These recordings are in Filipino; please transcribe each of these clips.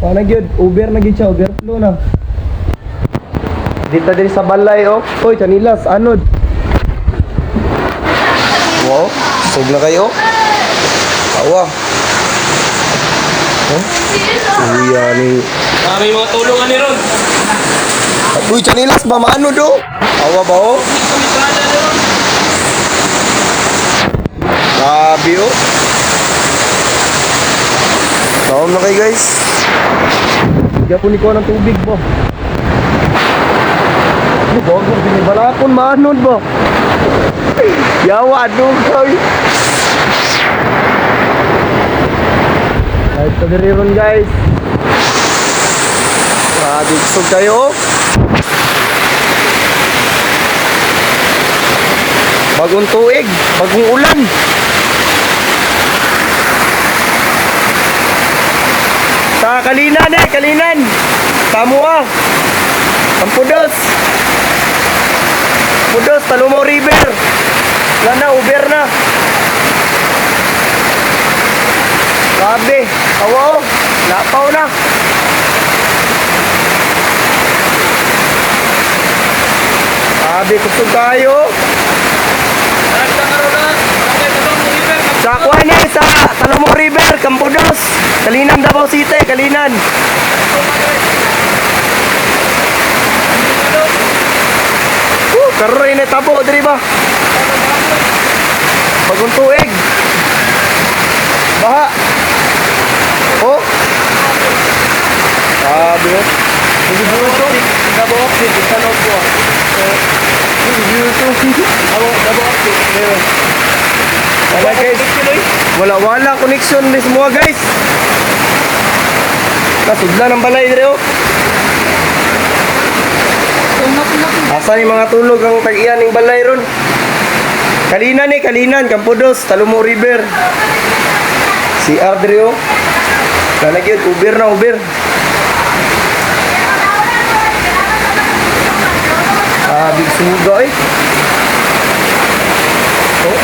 Paano gyud? Uber na gyud siya, overflow na. Dito din sa balay oh. Oy, kanilas anod. Wow, sug na kayo. Awa. Uy, yani. May mga tulungan ni Ron. Uy, kanilas ba maano do? Awa ba oh? Grabe oh. Taon na kayo guys. Kaya po ni ko ng tubig ba? Ano ba? Binibalakon maanod ba? Yawa doon kayo. Kahit pagariron guys. Bigsog kayo. Bagong tuig, bagong ulan. Sa Kalinan Kalinan. Tamo ah. Pudos, Talumo River. Wala na, Uber na. Grabe, awa oh. Lapaw na. Grabe, kusog kayo. Sa Kuan sa Talumo River, Campudos, Kalinan, Davao City, Kalinan. Karoy na tabo diri ba? Bagong tuig. Baha. Oh. Sabi oh. Double optic, isa na po. Double optic. Wala guys. Wala connection ni semua guys. Nasudlan ang balay diri oh. Asa ni mga tulog ang tag-iyan ng balay ron? Kalinan, Campudos, Talumo River. Si Ardrio. Nanagyod, Uber na, Uber. Big suga eh. Oh.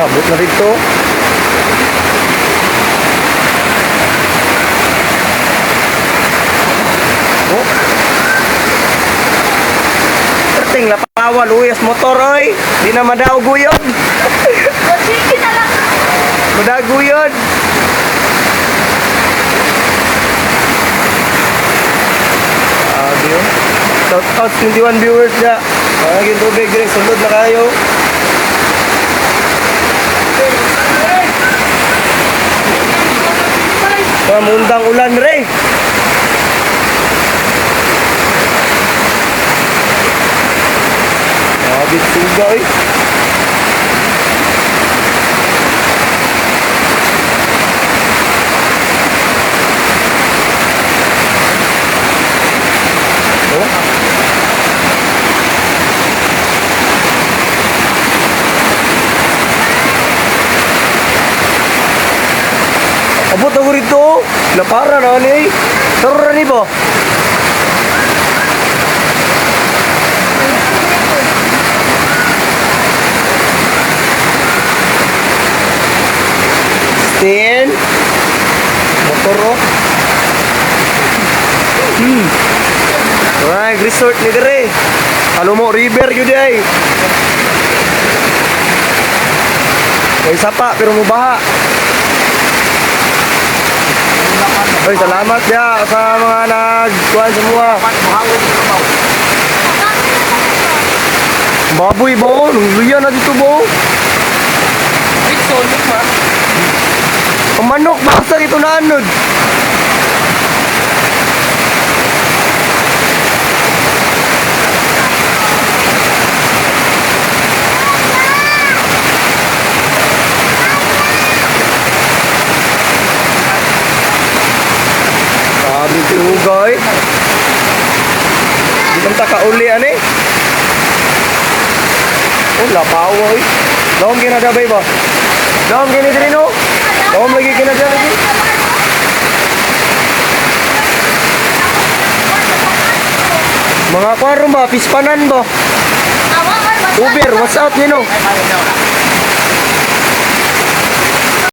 Abot na rito. Ting lapawal uyas motor oy, di na madaog guyod. Sige na lang. Madaog guyod. Audio. Shout out 21 viewers na. Maging tubig rin sulod na kayo. Mundang ulan re. Abit suga eh. Oh. Abot ako rito. Lapara na ni. Sarara ni ba? Then motor oh. Right, resort ni dire. Talumo River gyud ay. May sapa pero mubaha. Oy, salamat ya sa mga nagkuhan semua. Baboy ba? Luya na dito ba? Ang manok, basta dito na anod. Sabi ko ugay. Di man ta kauli ani. Oh, lapaw oy. Dawang ginagabay ba? Dawang ginidiri no? Dawang lagi ginagabay lagi. Mga kwarong ba? Pispanan ba? Uber, what's up, you know?